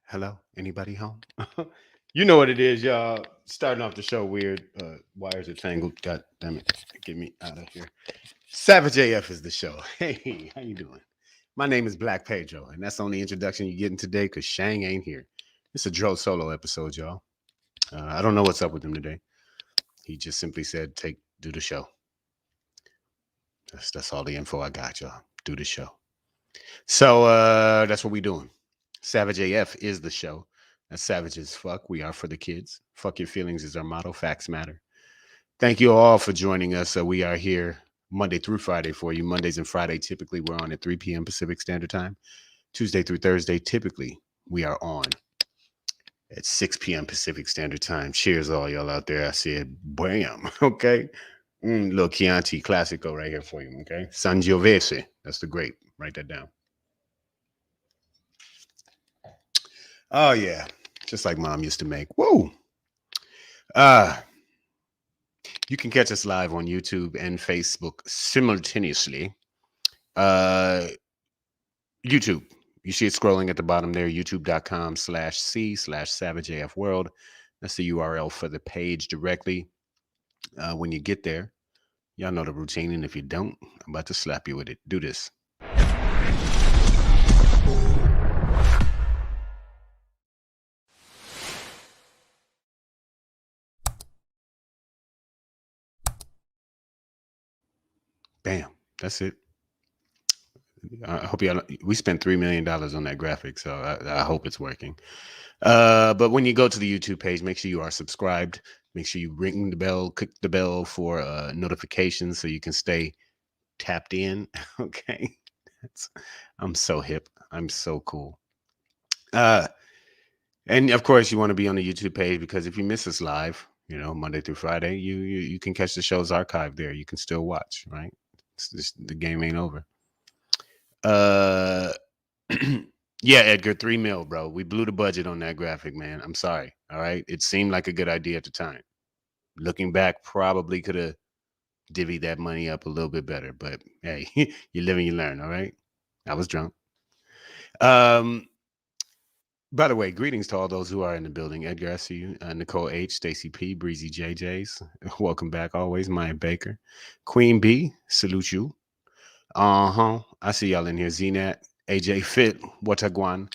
Hello? Anybody home? You know what it is, y'all. Starting off the show weird. Wires are tangled. God damn it. Get me out of here. Savage AF is the show. Hey, how you doing? My name is Black Pedro, and that's the only introduction you're getting today because Shang ain't here. It's a Dro solo episode, y'all. I don't know what's up with him today. He just simply said, do the show. That's all the info I got, y'all. Do the show. So that's what we doing. Savage AF is the show. That's savage as fuck. We are for the kids. Fuck your feelings is our motto. Facts matter. Thank you all for joining us. We are here Monday through Friday for you. Mondays and Friday, typically, we're on at 3 p.m. Pacific Standard Time. Tuesday through Thursday, typically, we are on at 6 p.m. Pacific Standard Time. Cheers, all y'all out there. I said, bam. Okay. Little Chianti Classico right here for you. Okay. Sangiovese. That's the grape. Write that down. Oh, yeah. Just like mom used to make. Whoa. You can catch us live on YouTube and Facebook simultaneously. YouTube. You see it scrolling at the bottom there, youtube.com/c/savageafworld. That's the URL for the page directly. When you get there, y'all know the routine. And if you don't, I'm about to slap you with it. Do this. Bam. That's it. I hope y'all. We spent $3 million on that graphic, so I hope it's working. But when you go to the YouTube page, make sure you are subscribed. Make sure you ring the bell, click the bell for notifications so you can stay tapped in. Okay, I'm so hip. I'm so cool. And of course, you want to be on the YouTube page because if you miss us live, Monday through Friday, you can catch the show's archive there. You can still watch. Right? The game ain't over. Yeah, Edgar, 3 mil, bro. We blew the budget on that graphic, man. I'm sorry. All right. It seemed like a good idea at the time. Looking back, probably could have divvied that money up a little bit better. But hey, you live and you learn. All right. I was drunk. By the way, greetings to all those who are in the building. Edgar, I see you. Nicole H, Stacy P, Breezy JJs. Welcome back always. Maya Baker. Queen B, salute you. I see y'all in here. Znat, AJ Fit, Wataguan.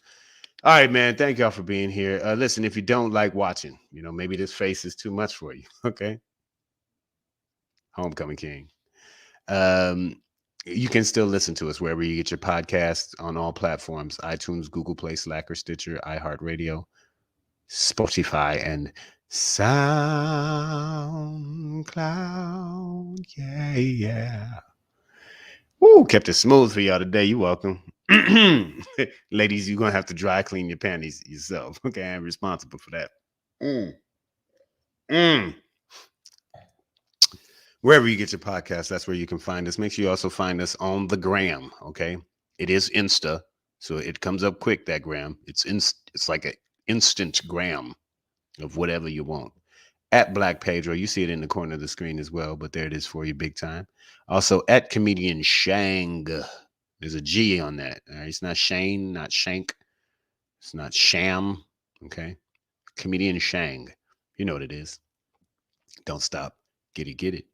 All right, man. Thank y'all for being here. Listen, if you don't like watching, maybe this face is too much for you. Okay. Homecoming King. You can still listen to us wherever you get your podcasts on all platforms: iTunes, Google Play, Slacker, Stitcher, iHeartRadio, Spotify, and SoundCloud. Yeah. Woo, kept it smooth for y'all today. You're welcome. Ladies, you're going to have to dry clean your panties yourself. Okay, I'm responsible for that. Wherever you get your podcast, that's where you can find us. Make sure you also find us on the gram, okay? It is Insta, so it comes up quick, that gram. It's like an instant gram of whatever you want. At Black Pedro, you see it in the corner of the screen as well, but there it is for you big time. Also, at Comedian Shang. There's a G on that. All right? It's not Shane, not Shank. It's not Sham, okay? Comedian Shang. You know what it is. Don't stop. Get it.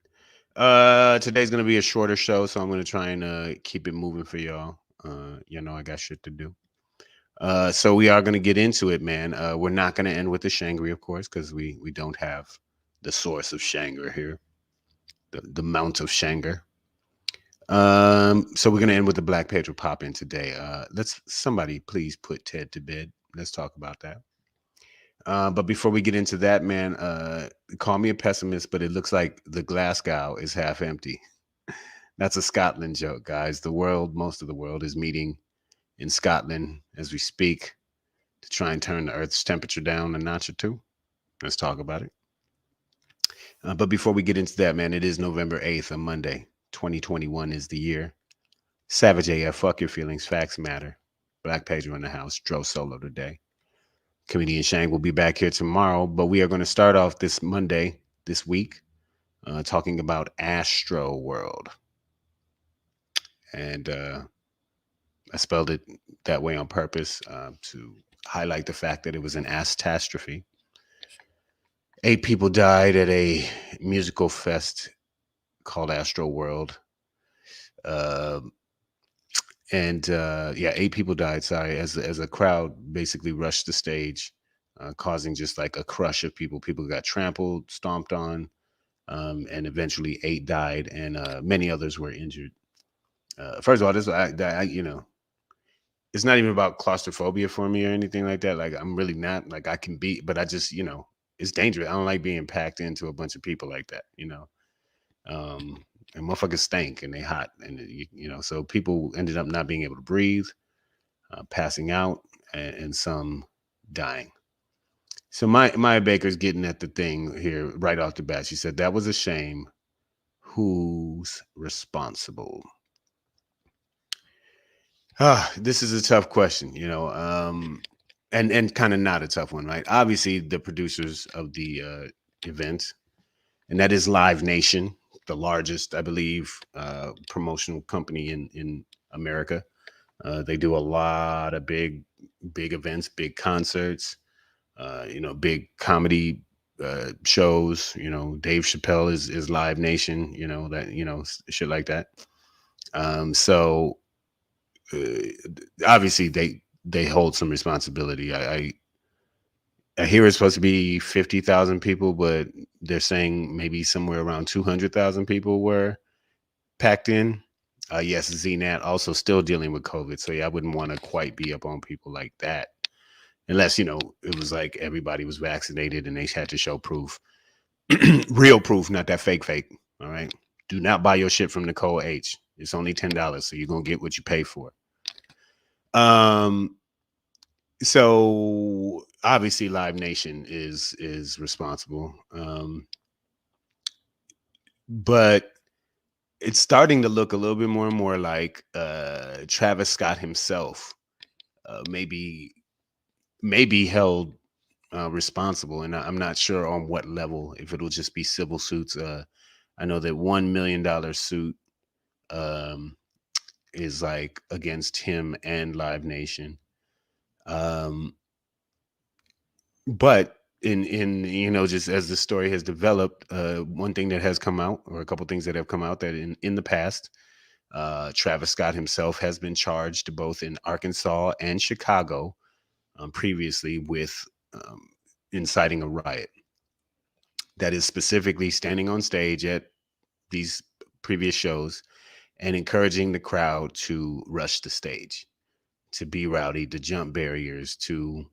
Today's gonna be a shorter show, so I'm gonna try and keep it moving for y'all. I got shit to do. So we are going to get into it, man. We're not going to end with the Shangri, of course, because we don't have the source of Shanger here, the Mount of Shanger. So we're gonna end with the Black Pedro pop in today. Let's somebody please put Ted to bed. Let's talk about that. But before we get into that, man, call me a pessimist, but it looks like the Glasgow is half empty. That's a Scotland joke, guys. The world, most of the world, is meeting in Scotland as we speak to try and turn the Earth's temperature down a notch or two. Let's talk about it. But before we get into that, man, it is November 8th, a Monday. 2021 is the year. Savage AF, fuck your feelings, facts matter. Black Pedro in the house, Dro solo today. Comedian Shang will be back here tomorrow, but we are going to start off this Monday, this week, talking about Ass-tro world. And I spelled it that way on purpose to highlight the fact that it was an ass-tastrophe. 8 people died at a musical fest called Ass-tro World. And yeah, 8 people died. Sorry, as a crowd basically rushed the stage, causing just like a crush of people. People got trampled, stomped on, and eventually 8 died, and many others were injured. First of all, you know, it's not even about claustrophobia for me or anything like that. Like I'm really not like I can be, but I just you know it's dangerous. I don't like being packed into a bunch of people like that. You know. And motherfuckers stank and they hot and you know so people ended up not being able to breathe, passing out, and some dying. So Maya Baker's getting at the thing here right off the bat. She said that was a shame. Who's responsible? This is a tough question, you know, and kind of not a tough one, right? Obviously, the producers of the event, and that is Live Nation, the largest, I believe, promotional company in America. They do a lot of big events, big concerts, you know, big comedy shows. You know, Dave Chappelle is Live Nation. You know that you know shit like that. So uh, obviously they hold some responsibility. I hear it's supposed to be 50,000 people, but they're saying maybe somewhere around 200,000 people were packed in. Yes, ZNAT also still dealing with COVID. So yeah, I wouldn't want to quite be up on people like that. Unless, you know, it was like everybody was vaccinated and they had to show proof. Real proof, not that fake. All right. Do not buy your shit from Nicole H. It's only $10. So you're gonna get what you pay for. Um so obviously Live Nation is responsible. But it's starting to look a little bit more and more like Travis Scott himself maybe held responsible, and I'm not sure on what level. If it'll just be civil suits. I know that $1 million suit um, is like against him and Live Nation. Um, but in you know just as the story has developed, one thing that has come out, or a couple things that have come out, that in the past, Travis Scott himself has been charged both in Arkansas and Chicago previously with um, inciting a riot. That is specifically standing on stage at these previous shows and encouraging the crowd to rush the stage, to be rowdy, to jump barriers, to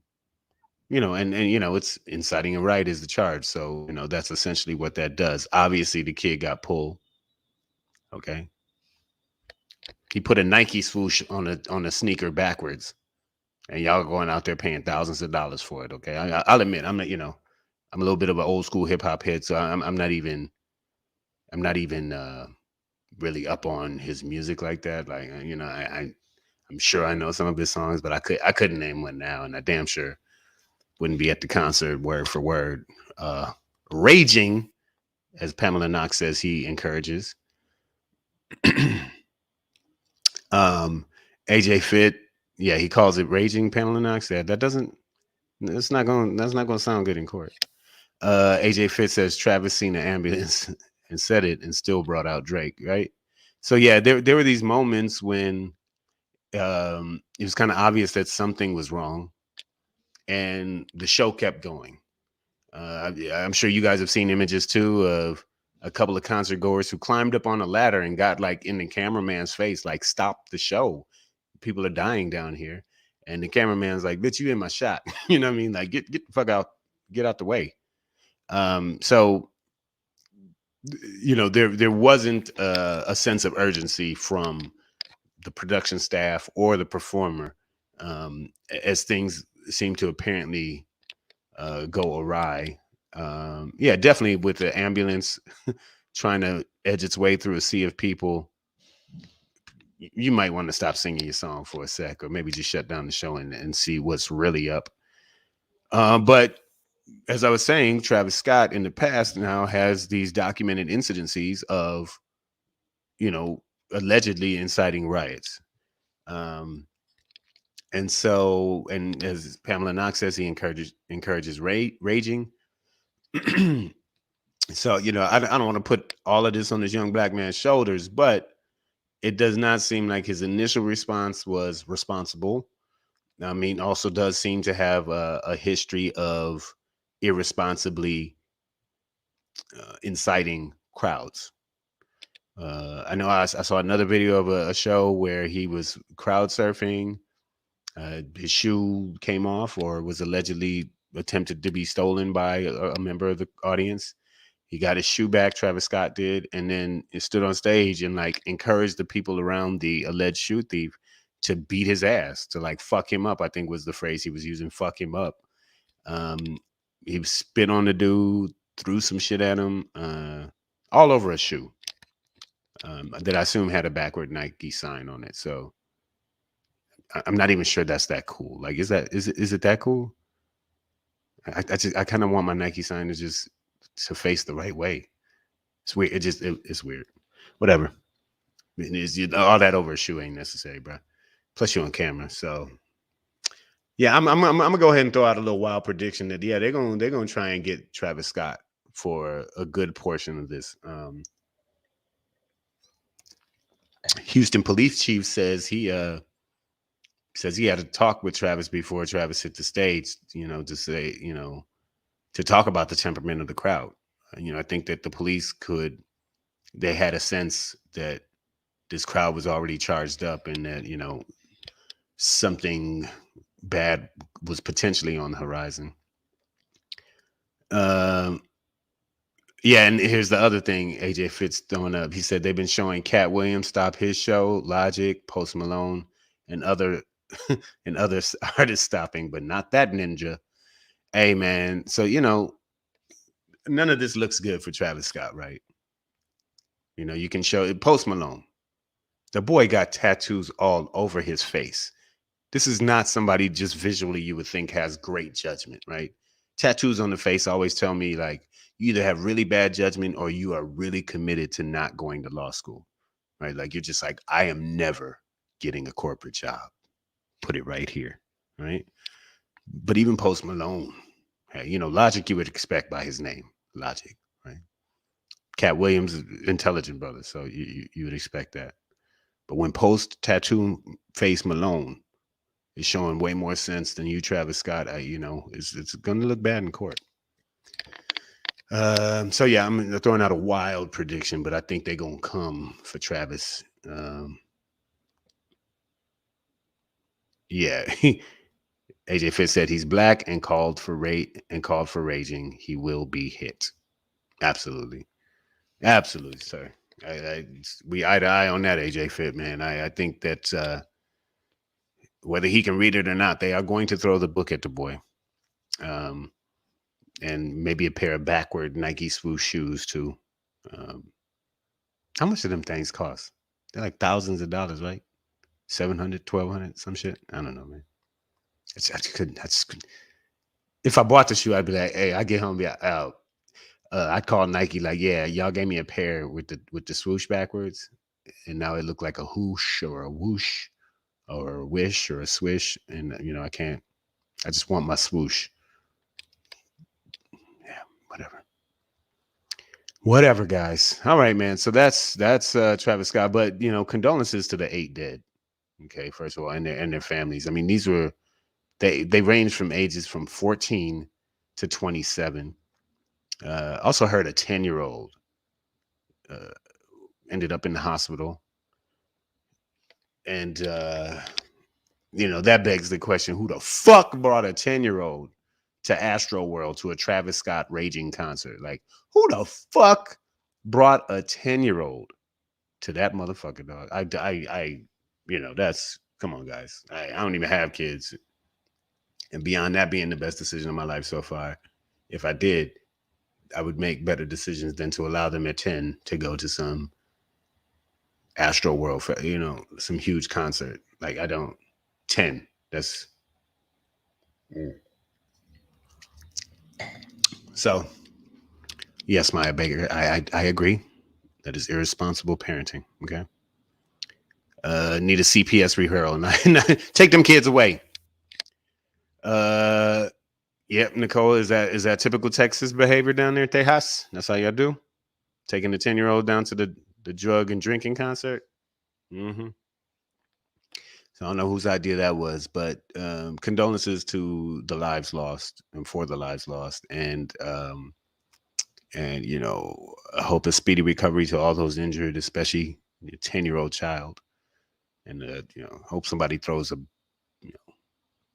you know, and you know, it's inciting a riot is the charge. So you know, that's essentially what that does. Obviously, the kid got pulled. Okay, he put a Nike swoosh on a sneaker backwards, and y'all going out there paying thousands of dollars for it. Okay, I'll admit I'm not, you know, I'm a little bit of an old school hip hop head, so I'm not even really up on his music like that. Like you know, I'm sure I know some of his songs, but I couldn't name one now, and I damn sure wouldn't be at the concert word for word. Raging, as Pamela Knox says, he encourages. um, AJ Fit, yeah, he calls it raging. Pamela Knox said that doesn't. That's not gonna sound good in court. AJ Fitz says Travis seen an ambulance and said it and still brought out Drake, right? So yeah, there were these moments when it was kind of obvious that something was wrong, and the show kept going. I'm sure you guys have seen images too of a couple of concert goers who climbed up on a ladder and got like in the cameraman's face, like, stop the show. People are dying down here. And the cameraman's like, bitch, you in my shot. You know what I mean? Like, get the fuck out, get out the way. So there wasn't a sense of urgency from the production staff or the performer, as things seem to apparently go awry. Yeah, definitely with the ambulance trying to edge its way through a sea of people. You might want to stop singing your song for a sec, or maybe just shut down the show and see what's really up. But as I was saying, Travis Scott in the past now has these documented incidences of, allegedly inciting riots. And so, and as Pamela Knox says, he encourages raging. So, I don't want to put all of this on this young black man's shoulders, but it does not seem like his initial response was responsible. I mean, also does seem to have a history of irresponsibly inciting crowds. I know I saw another video of a show where he was crowd surfing. His shoe came off or was allegedly attempted to be stolen by a member of the audience. He got his shoe back, Travis Scott did, and then he stood on stage and like encouraged the people around the alleged shoe thief to beat his ass, to like fuck him up, I think was the phrase he was using, fuck him up. Um, he spit on the dude, threw some shit at him, all over a shoe that I assume had a backward Nike sign on it. So I'm not even sure that's that cool. Like, is it that cool? I kind of want my Nike sign to face the right way. It's weird. It's weird. Whatever. All that over a shoe ain't necessary, bro. Plus, you're on camera, so yeah. I'm gonna go ahead and throw out a little wild prediction that they're gonna try and get Travis Scott for a good portion of this. Houston police chief says he had a talk with Travis before Travis hit the stage. To say to talk about the temperament of the crowd. I think that the police they had a sense that this crowd was already charged up and that, something bad was potentially on the horizon. Yeah, and here's the other thing AJ Fitz throwing up. He said they've been showing Cat Williams stop his show, Logic, Post Malone, and other and other artists stopping, but not that ninja. Hey man, so none of this looks good for Travis Scott, right? You can show it. Post Malone. The boy got tattoos all over his face. This is not somebody just visually you would think has great judgment, right? Tattoos on the face always tell me like you either have really bad judgment or you are really committed to not going to law school, right? Like you're just like, I am never getting a corporate job. Put it right here, right? But even Post Malone, hey, Logic you would expect by his name, Logic, right? Cat Williams, intelligent brother, so you would expect that. But when Post Tattoo Face Malone is showing way more sense than you, Travis Scott, it's going to look bad in court. So yeah, I'm throwing out a wild prediction, but I think they're going to come for Travis. Yeah, AJ Fitz said he's black and called for raging. He will be hit. Absolutely, sir. We eye to eye on that, AJ Fit, man. I think that whether he can read it or not, they are going to throw the book at the boy. And maybe a pair of backward Nike swoosh shoes too. How much do them things cost? They're like thousands of dollars, right? 700, 1200, some shit. I don't know, man. If I bought the shoe, I'd be like, hey, I get home, be out. I'd call Nike like, yeah, y'all gave me a pair with the swoosh backwards, and now it looked like a whoosh or a whoosh or a wish or a swish, and I can't. I just want my swoosh. Yeah, whatever, guys. All right, man. So that's Travis Scott, but condolences to the 8 dead. Okay, first of all, and their families. I mean, these were they range from ages from 14 to 27. Also heard a 10-year-old uh, ended up in the hospital, and that begs the question: who the fuck brought a 10-year-old to Astro World to a Travis Scott Raging concert? Like, who the fuck brought a 10-year-old to that motherfucker, dog? That's come on, guys. I don't even have kids, and beyond that being the best decision of my life so far, if I did, I would make better decisions than to allow them at 10 to go to some Astro World, for, some huge concert. Like, I don't 10. That's so. Yes, Maya Baker. I agree. That is irresponsible parenting. Okay. Need a CPS referral. Take them kids away. Uh, yep, Nicole. Is that typical Texas behavior down there at Tejas? That's how y'all do. Taking the 10-year-old down to the drug and drinking concert. Mm-hmm. So I don't know whose idea that was, but condolences to the lives lost and for the lives lost, and I hope a speedy recovery to all those injured, especially your 10-year-old child, and hope somebody throws you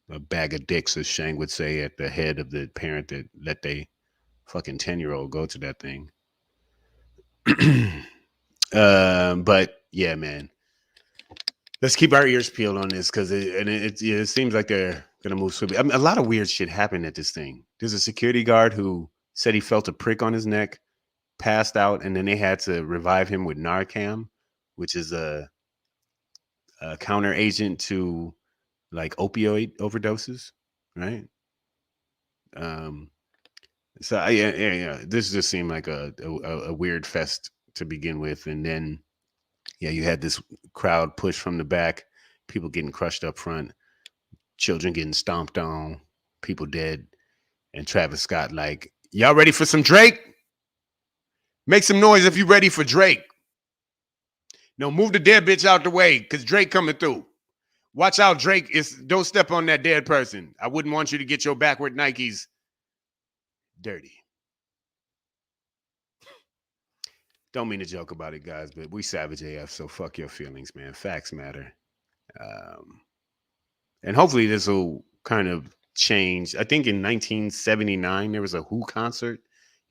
a bag of dicks, as Shang would say, at the head of the parent that let they fucking 10-year-old go to that thing. But yeah, man. Let's keep our ears peeled on this because it seems like they're gonna move swiftly. I mean, a lot of weird shit happened at this thing. There's a security guard who said he felt a prick on his neck, passed out, and then they had to revive him with Narcan, which is a counter agent to like opioid overdoses, right? Um, so yeah, this just seemed like a weird fest to begin with, and then you had this crowd push from the back, people getting crushed up front, children getting stomped on, people dead, and Travis Scott like, y'all ready for some Drake? Make some noise if you ready for Drake. No, move the dead bitch out the way, cause Drake coming through. Watch out, Drake. Don't step on that dead person. I wouldn't want you to get your backward Nikes dirty. Don't mean to joke about it, guys, but we Savage AF, so fuck your feelings, man. Facts matter. Um, and hopefully this will kind of change. I think in 1979 there was a Who concert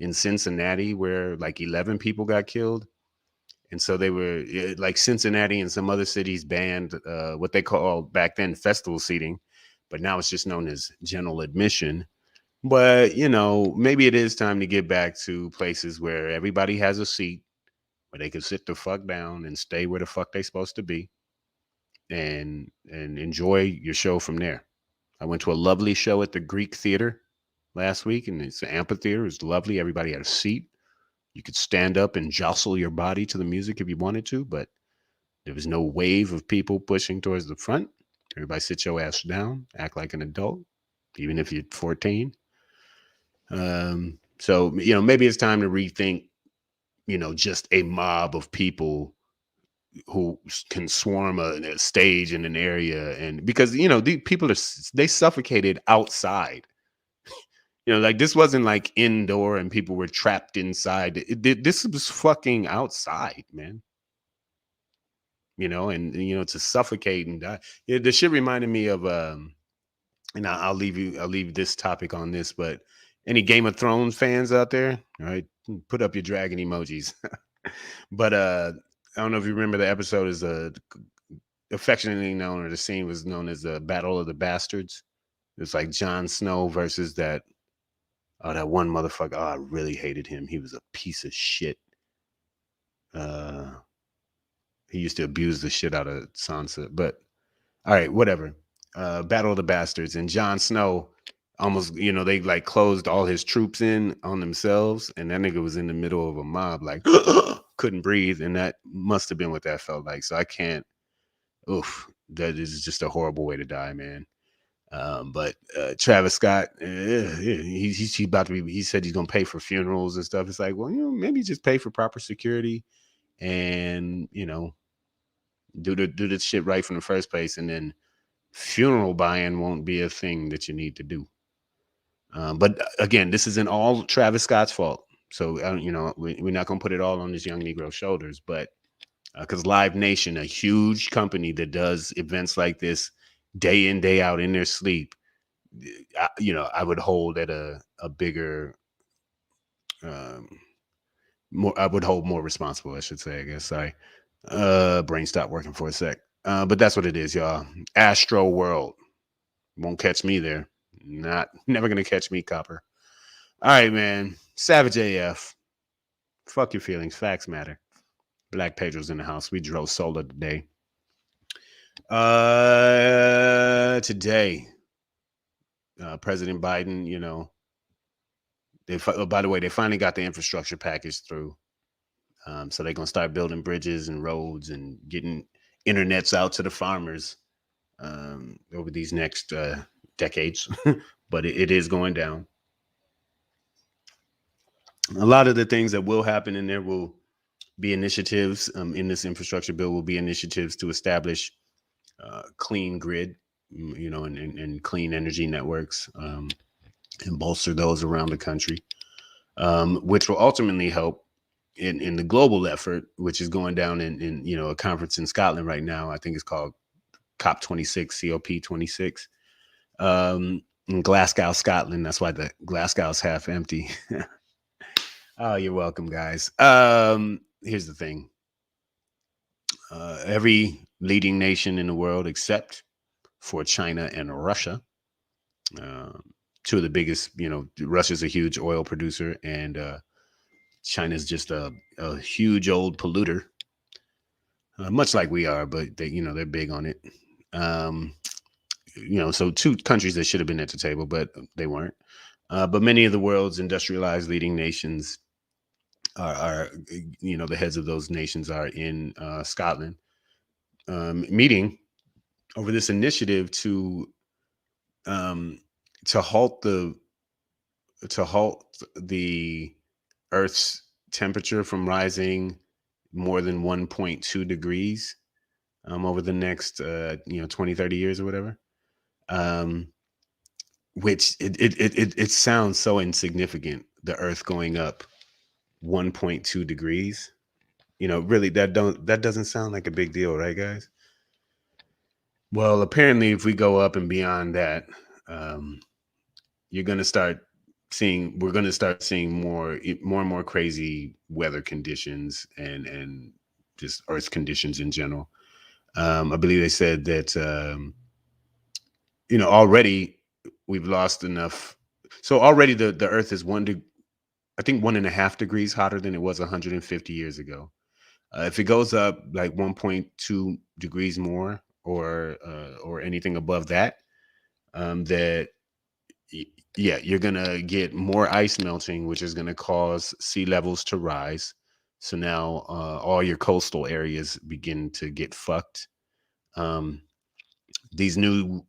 in Cincinnati where like 11 people got killed, and so they were like Cincinnati and some other cities banned what they called back then festival seating, but now it's just known as general admission. But maybe it is time to get back to places where everybody has a seat where they can sit the fuck down and stay where the fuck they supposed to be, and enjoy your show from there. I went to a lovely show at the Greek Theater last week, and it's an amphitheater. It's lovely. Everybody had a seat. You could stand up and jostle your body to the music if you wanted to, but there was no wave of people pushing towards the front. Everybody sit your ass down, act like an adult, even if you're 14. So maybe it's time to rethink, just a mob of people who can swarm a stage in an area, and because the people they suffocated outside. Like this wasn't like indoor and people were trapped inside. This was fucking outside, man. And to suffocate and die. Yeah, the shit reminded me of and I'll leave this topic on this, but any Game of Thrones fans out there, all right, put up your dragon emojis. But I don't know if you remember the episode is affectionately known, or the scene was known as the Battle of the Bastards. It's like Jon Snow versus that one motherfucker. Oh, I really hated him. He was a piece of shit. Uh, he used to abuse the shit out of Sansa. But all right, whatever. Battle of the Bastards, and Jon Snow almost, they like closed all his troops in on themselves, and that nigga was in the middle of a mob, like couldn't breathe, and that must have been what that felt like. So I can't. Oof, that is just a horrible way to die, man. But Travis Scott, he's about to be. He said he's gonna pay for funerals and stuff. It's like, well, maybe just pay for proper security, and Do the shit right from the first place, and then funeral buying won't be a thing that you need to do. But again, this isn't all Travis Scott's fault. So we're not gonna put it all on this young Negro's shoulders, but because Live Nation, a huge company that does events like this day in day out in their sleep, I would hold at a bigger, um, more. I would hold more responsible. I should say. I guess. Sorry, brain stopped working for a sec. But that's what it is, y'all. Astro World won't catch me there. Never gonna catch me, Copper. All right, man. Savage AF. Fuck your feelings. Facts matter. Black Pedro's in the house. We drove solo today. Today, President Biden, by the way, they finally got the infrastructure package through. So they're gonna start building bridges and roads and getting internets out to the farmers over these next decades. But it is going down. A lot of the things that will happen in there will be initiatives in this infrastructure bill will be initiatives to establish clean grid, and clean energy networks, and bolster those around the country, which will ultimately help in the global effort, which is going down in a conference in Scotland right now. I think it's called COP26, COP26, in Glasgow, Scotland. That's why the Glasgow's half empty. Oh, you're welcome, guys. Here's the thing. Every leading nation in the world, except for China and Russia, two of the biggest, Russia's a huge oil producer, and China's just a huge old polluter, much like we are, but they're big on it. So two countries that should have been at the table, but they weren't. But many of the world's industrialized leading nations are the heads of those nations are in Scotland, meeting over this initiative to halt the Earth's temperature from rising more than 1.2 degrees over the next 20, 30 years or whatever. Which it sounds so insignificant, the Earth going up 1.2 degrees. Really, that doesn't sound like a big deal, right, guys? Well, apparently, if we go up and beyond that, we're going to start seeing more and more crazy weather conditions and just Earth conditions in general. I believe they said that already we've lost enough. So already the Earth is 1.5 degrees hotter than it was 150 years ago. If it goes up like 1.2 degrees more, or anything above that, you're gonna get more ice melting, which is gonna cause sea levels to rise. So now all your coastal areas begin to get fucked. These new,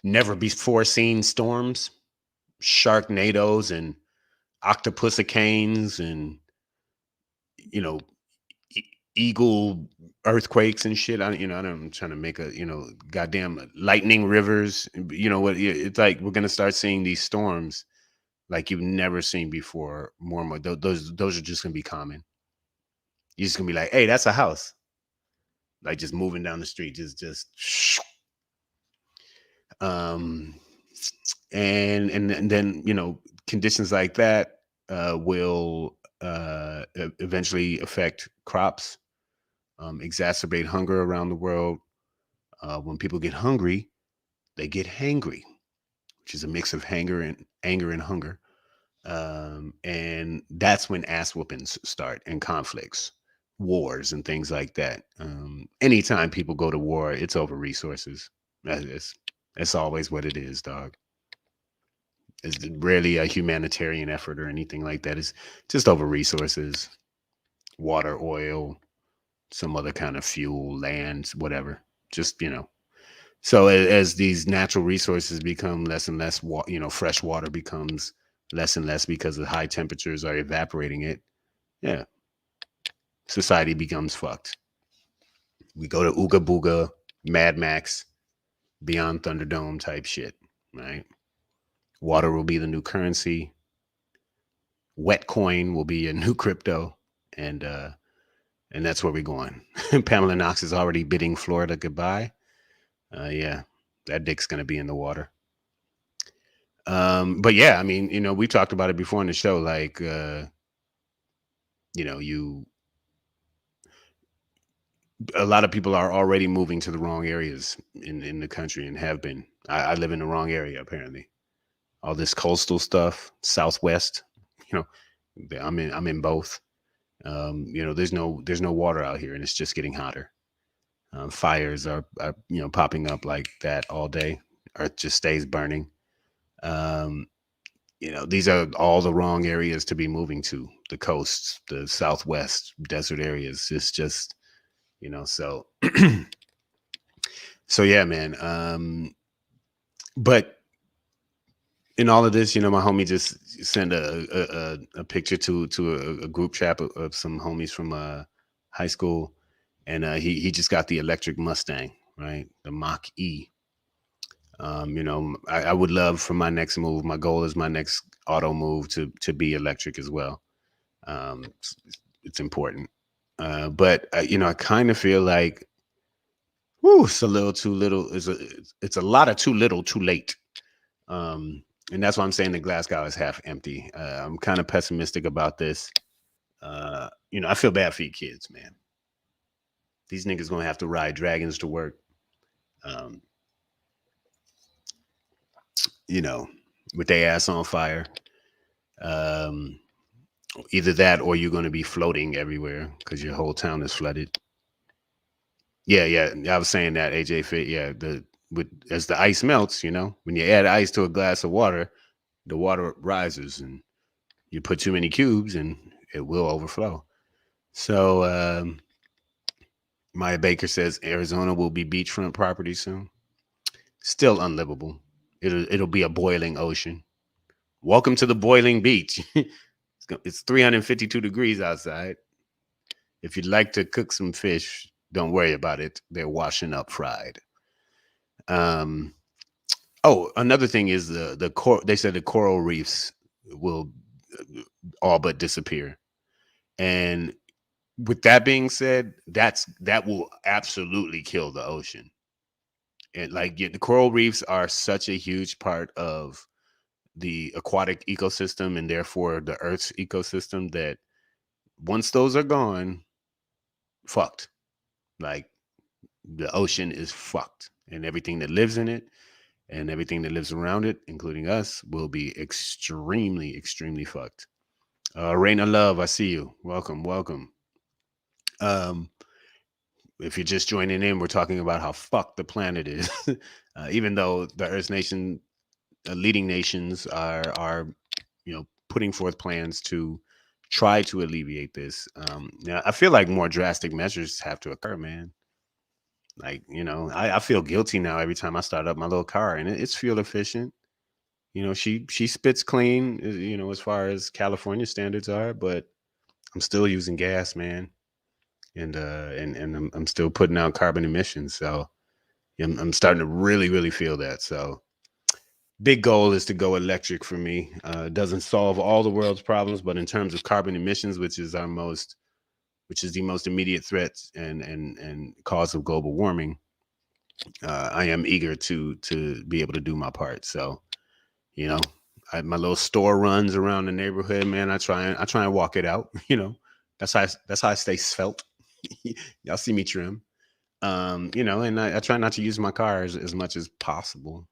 never before seen storms, sharknadoes and octopusicanes and eagle earthquakes and shit. I'm trying to make a goddamn lightning rivers. What? It's like we're gonna start seeing these storms like you've never seen before. More and more. Those are just gonna be common. You're just gonna be like, hey, that's a house. Like just moving down the street, just. And then conditions like that will eventually affect crops, exacerbate hunger around the world. When people get hungry, they get hangry, which is a mix of anger and hunger. And that's when ass whoopings start, and conflicts, wars, and things like that. Anytime people go to war, it's over resources. That's always what it is, dog. It's rarely a humanitarian effort or anything like that. It's just over resources, water, oil, some other kind of fuel, lands, whatever. Just, So as these natural resources become less and less, fresh water becomes less and less because the high temperatures are evaporating it. Yeah. Society becomes fucked. We go to Ooga Booga, Mad Max, Beyond Thunderdome type shit, right? Water will be the new currency. Wet coin will be a new crypto, and that's where we're going. Pamela Knox is already bidding Florida goodbye. Yeah, that dick's gonna be in the water. But yeah, I mean, we talked about it before in the show. Like, you a lot of people are already moving to the wrong areas in the country and have been. I live in the wrong area apparently. All this coastal stuff, Southwest. You know, I'm in both. There's no water out here, and it's just getting hotter. Fires are popping up like that all day. Earth just stays burning. Um, these are all the wrong areas to be moving to. The coasts, the Southwest desert areas. It's just so so yeah, man. But in all of this, my homie just sent a picture to a group chat of some homies from high school, and he just got the electric Mustang, right, the Mach E. I would love for my next move. My goal is my next auto move to be electric as well. It's important, but I kind of feel like, whoo, it's a little too little. It's a lot of too little, too late. And that's why I'm saying the Glasgow is half empty. I'm kind of pessimistic about this. I feel bad for you kids, man. These niggas gonna have to ride dragons to work. Um, you know, with their ass on fire. Um, Either that or you're gonna be floating everywhere because your whole town is flooded. Yeah, yeah. I was saying that AJ Fit. Yeah, as the ice melts, when you add ice to a glass of water, the water rises, and you put too many cubes, and it will overflow. So Maya Baker says Arizona will be beachfront property soon. Still unlivable. It'll be a boiling ocean. Welcome to the boiling beach. It's 352 degrees outside. If you'd like to cook some fish, don't worry about it. They're washing up fried. Oh, another thing is they said the coral reefs will all but disappear. And with that being said, that will absolutely kill the ocean. And the coral reefs are such a huge part of the aquatic ecosystem and therefore the Earth's ecosystem that once those are gone, fucked. Like the ocean is fucked, and everything that lives in it and everything that lives around it, including us, will be extremely, extremely fucked. Raina Love, I see you. Welcome, welcome. Um, if you're just joining in, we're talking about how fucked the planet is. Even though the Earth's leading nations are putting forth plans to try to alleviate this. I feel like more drastic measures have to occur, man. Like, I feel guilty now every time I start up my little car, and it's fuel efficient. She spits clean, as far as California standards are, but I'm still using gas, man. And I'm still putting out carbon emissions. So I'm starting to really, really feel that. So big goal is to go electric for me. It doesn't solve all the world's problems, but in terms of carbon emissions, which is the most immediate threat and cause of global warming, I am eager to be able to do my part. So, my little store runs around the neighborhood, man. I try and walk it out. That's how I stay svelte. Y'all see me trim. And I try not to use my car as much as possible.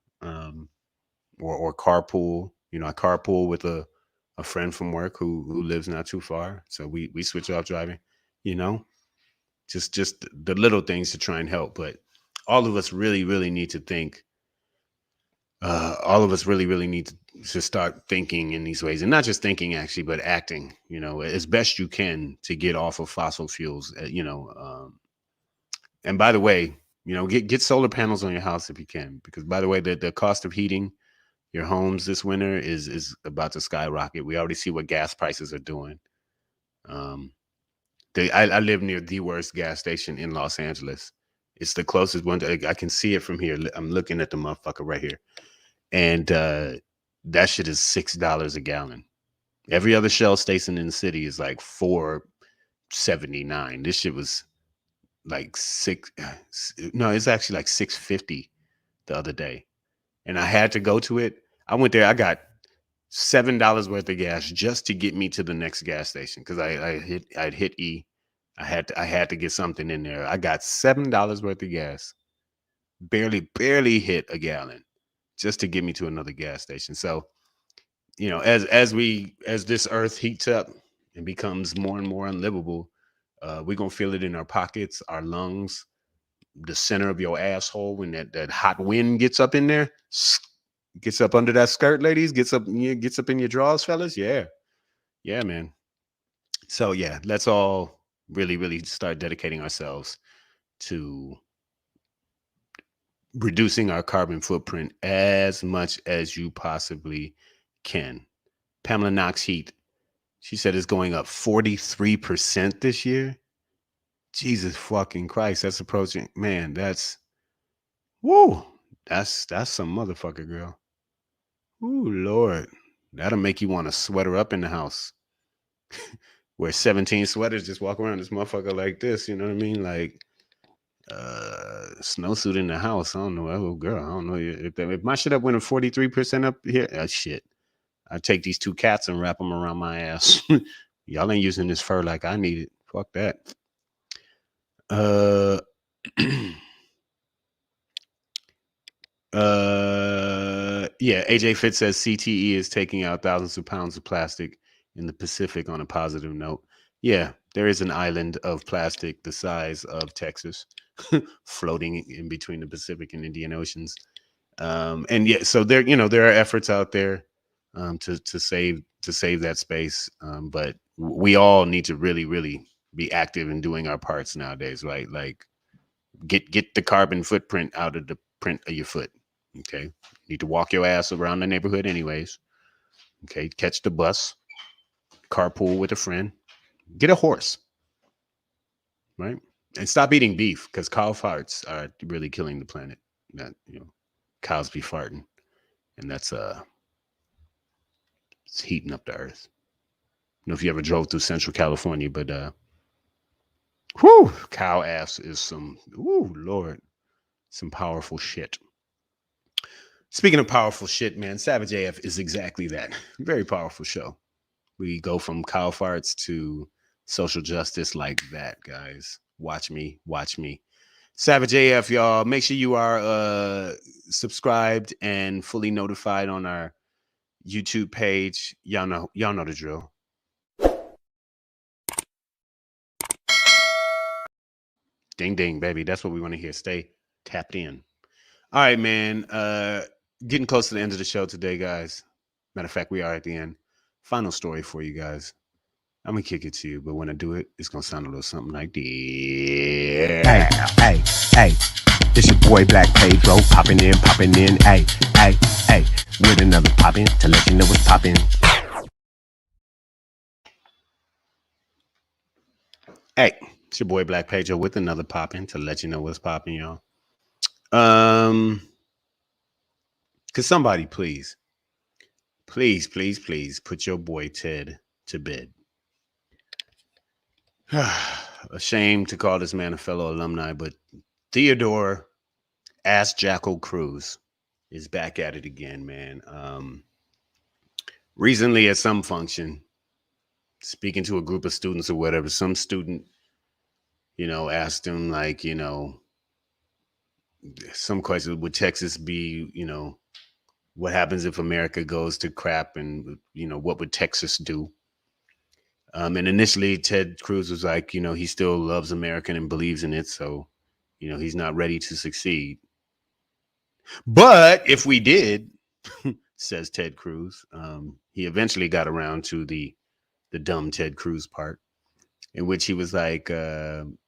Or carpool. I carpool with a friend from work who lives not too far. So we switch off driving, you know, just the little things to try and help. But all of us really, really need to think. All of us really, really need to start thinking in these ways, and not just thinking actually, but acting, as best you can to get off of fossil fuels, and by the way, get solar panels on your house if you can, because by the way, the cost of heating your homes this winter is about to skyrocket. We already see what gas prices are doing. I live near the worst gas station in Los Angeles. It's the closest one. I can see it from here. I'm looking at the motherfucker right here, and that shit is $6 a gallon. Every other Shell station in the city is like 4.79. This shit was like six. No, it's actually like 6.50 the other day, and I had to go to it. I went there. I got $7 worth of gas just to get me to the next gas station because I'd hit E. I had to get something in there. I got $7 worth of gas, barely hit a gallon, just to get me to another gas station. So as this earth heats up and becomes more and more unlivable, we're gonna feel it in our pockets, our lungs, the center of your asshole when that hot wind gets up in there, gets up under that skirt, ladies, gets up in your drawers, fellas. Yeah, man. So yeah, let's all really start dedicating ourselves to reducing our carbon footprint as much as you possibly can. Pamela Knox Heat, she said it's going up 43% this year. Jesus fucking Christ, that's approaching, man, woo, that's some motherfucker, girl. Ooh, Lord. That'll make you want to sweater up in the house. Wear 17 sweaters, just walk around this motherfucker like this, you know what I mean? Like snowsuit in the house. I don't know. Oh girl, I don't know. If my shit up went 43% up here, shit. I take these two cats and wrap them around my ass. Y'all ain't using this fur like I need it. Fuck that. Uh yeah, AJ Fitz says CTE is taking out thousands of pounds of plastic in the Pacific on a positive note. Yeah, there is an island of plastic the size of Texas floating in between the Pacific and Indian Oceans. And yeah, so there are efforts out there to save that space. But we all need to really be active in doing our parts nowadays, right? Like get the carbon footprint out of the print of your foot. Okay. You need to walk your ass around the neighborhood anyways. Okay. Catch the bus, carpool with a friend, get a horse, right? And stop eating beef because cow farts are really killing the planet. That cows be farting, and that's it's heating up the earth. I don't know if you ever drove through Central California, but whew, cow ass is Lord, some powerful shit. Speaking of powerful shit, man, Savage AF is exactly that. Very powerful show. We go from cow farts to social justice like that, guys. Watch me. Savage AF, y'all. Make sure you are subscribed and fully notified on our YouTube page. Y'all know the drill. Ding ding, baby. That's what we want to hear. Stay tapped in. All right, man. Getting close to the end of the show today, guys. Matter of fact, we are at the end. Final story for you guys. I'm gonna kick it to you, but when I do it, it's gonna sound a little something like this. Hey. It's your boy Black Pedro popping in. Hey. With another poppin' to let you know what's poppin'. Hey, it's your boy Black Pedro with another poppin' to let you know what's poppin', y'all. Could somebody please put your boy Ted to bed? Ashamed to call this man a fellow alumni, but Theodore Ass-tro Cruz is back at it again, man. Recently at some function, speaking to a group of students or whatever, some student, asked him like, some questions, would Texas be, what happens if America goes to crap, and what would Texas do? And initially Ted Cruz was like, he still loves America and believes in it, so he's not ready to succeed. But if we did, says Ted Cruz, he eventually got around to the dumb Ted Cruz part, in which he was like, I'm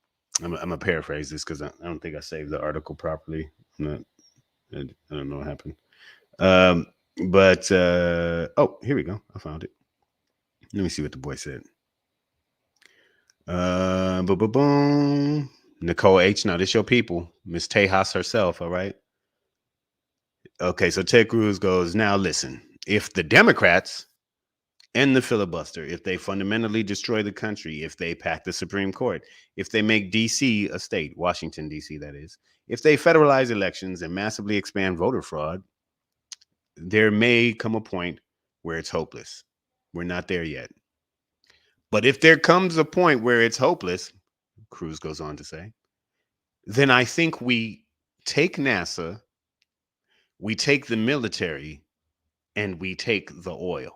gonna paraphrase this because I don't think I saved the article properly. I don't know what happened. But here we go. I found it. Let me see what the boy said. Boom. Nicole H. Now, this your people. Miss Tejas herself, all right? Okay, so Ted Cruz goes, now listen, if the Democrats end the filibuster, if they fundamentally destroy the country, if they pack the Supreme Court, if they make D.C. a state, Washington, D.C., that is, if they federalize elections and massively expand voter fraud, there may come a point where it's hopeless. We're not there yet. But if there comes a point where it's hopeless, Cruz goes on to say, then I think we take NASA, we take the military, and we take the oil.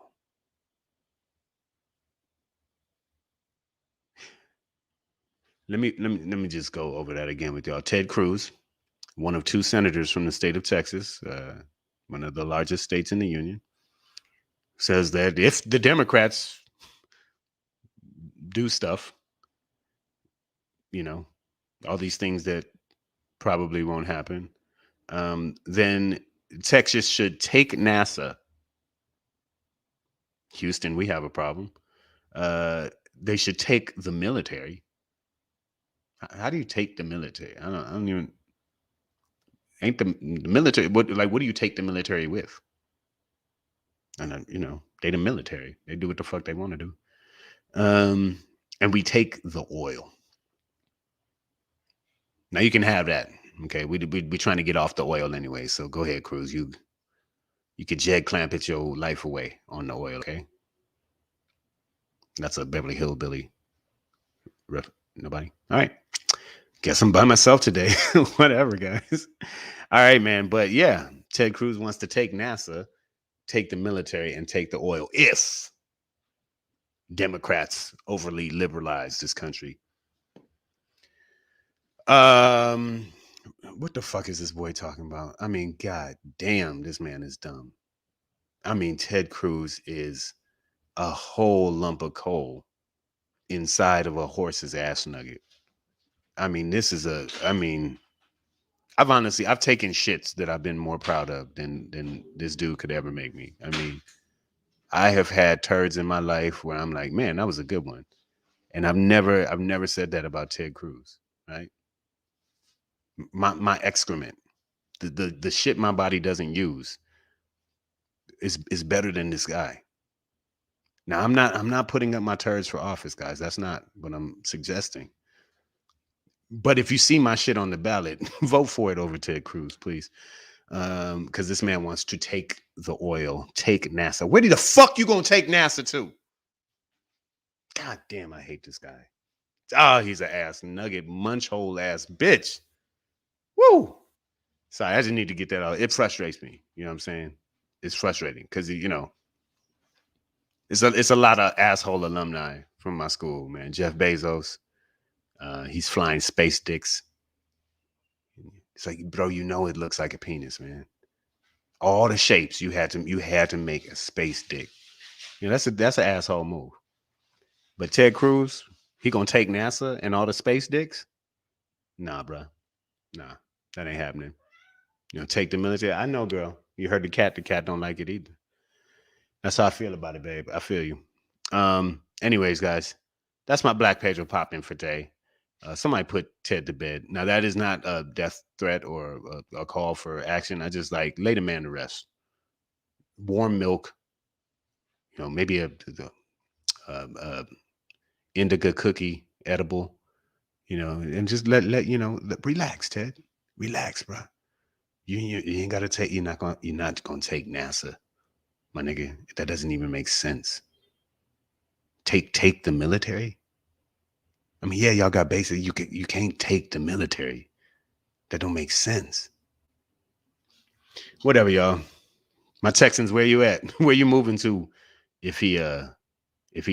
Let me just go over that again with y'all. Ted Cruz, one of two senators from the state of Texas, one of the largest states in the union, says that if the Democrats do stuff, you know, all these things that probably won't happen, then Texas should take NASA. Houston, we have a problem. They should take the military. How do you take the military? I don't even. Ain't the military? What do you take the military with? And they the military. They do what the fuck they want to do. And we take the oil. Now you can have that. Okay, we trying to get off the oil anyway. So go ahead, Cruz. You could jag clamp it your life away on the oil. Okay, that's a Beverly Hillbilly. Nobody. All right. Guess I'm by myself today. Whatever, guys. All right, man. But yeah, Ted Cruz wants to take NASA, take the military, and take the oil if Democrats overly liberalize this country. What the fuck is this boy talking about? I mean, god damn, this man is dumb. I mean, Ted Cruz is a whole lump of coal inside of a horse's ass nugget. I mean, I've taken shits that I've been more proud of than this dude could ever make me. I mean, I have had turds in my life where I'm like, man, that was a good one. And I've never said that about Ted Cruz, right? My excrement, the shit my body doesn't use is better than this guy. Now I'm not putting up my turds for office, guys. That's not what I'm suggesting. But if you see my shit on the ballot, vote for it over Ted Cruz, please. Because this man wants to take the oil, take NASA. Where the fuck you gonna take NASA to? God damn, I hate this guy. Oh, he's an ass nugget, munch hole ass bitch. Woo! Sorry, I just need to get that out. It frustrates me. You know what I'm saying? It's frustrating because it's a lot of asshole alumni from my school, man. Jeff Bezos, he's flying space dicks. It's like, bro, it looks like a penis, man. All the shapes you had to make a space dick. That's an asshole move. But Ted Cruz, he gonna take NASA and all the space dicks? Nah, bro. Nah, that ain't happening. Take the military. I know, girl. You heard the cat. The cat don't like it either. That's how I feel about it, babe. I feel you. Anyways, guys, that's my Black Pedro pop in for today. Somebody put Ted to bed. Now that is not a death threat or a call for action. I just like lay the man to rest. Warm milk. Maybe a indica cookie, edible. And just let relax, Ted. Relax, bro. You ain't gotta take. You're not gonna take NASA, my nigga. That doesn't even make sense. Take the military. I mean, yeah, y'all got bases. You can't take the military. That don't make sense. Whatever, y'all. My Texans, where you at? Where you moving to? If he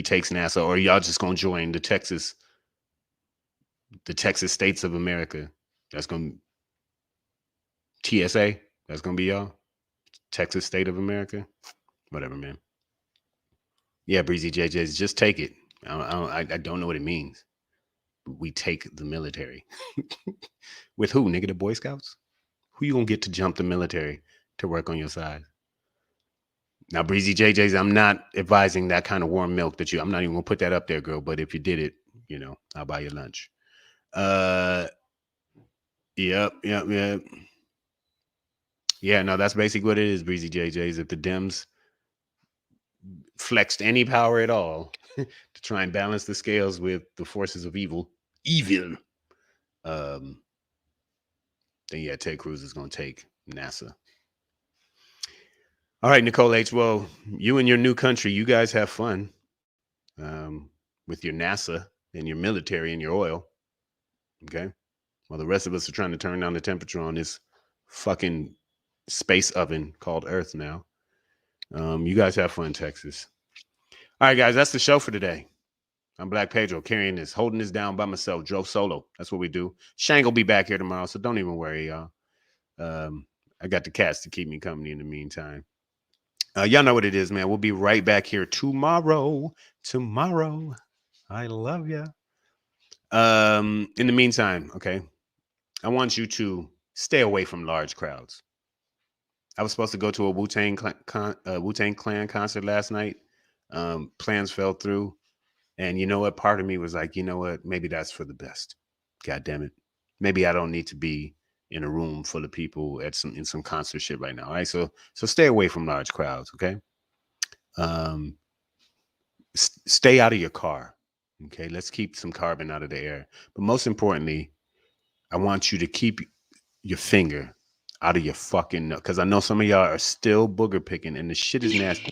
takes NASA, or y'all just gonna join the Texas states of America? That's gonna TSA. That's gonna be y'all. Texas state of America. Whatever, man. Yeah, Breezy JJ's just take it. I don't know what it means. We take the military. With who, nigga? The Boy Scouts? Who you gonna get to jump the military to work on your side? Now, Breezy JJ's, I'm not advising that kind of warm milk I'm not even gonna put that up there, girl. But if you did it, I'll buy you lunch. Yep. Yeah, no, that's basically what it is, Breezy JJs. If the Dems flexed any power at all to try and balance the scales with the forces of evil, um, then yeah, Ted Cruz is going to take NASA. All right, Nicole H. Well, you and your new country, you guys have fun with your NASA and your military and your oil. Okay. Well, the rest of us are trying to turn down the temperature on this fucking space oven called Earth now. You guys have fun, Texas. All right, guys, that's the show for today. I'm Black Pedro, carrying this, holding this down by myself, drove solo. That's what we do. Shang will be back here tomorrow, so don't even worry, y'all. I got the cats to keep me company in the meantime. Y'all know what it is, man. We'll be right back here tomorrow. Tomorrow. I love ya. In the meantime, okay, I want you to stay away from large crowds. I was supposed to go to a Wu-Tang Clan concert last night. Plans fell through. And you know what? Part of me was like, you know what? Maybe that's for the best. God damn it. Maybe I don't need to be in a room full of people in some concert shit right now. All right. So stay away from large crowds. Okay. Stay out of your car. Okay. Let's keep some carbon out of the air. But most importantly, I want you to keep your finger out of your fucking nose. Because I know some of y'all are still booger picking and the shit is nasty.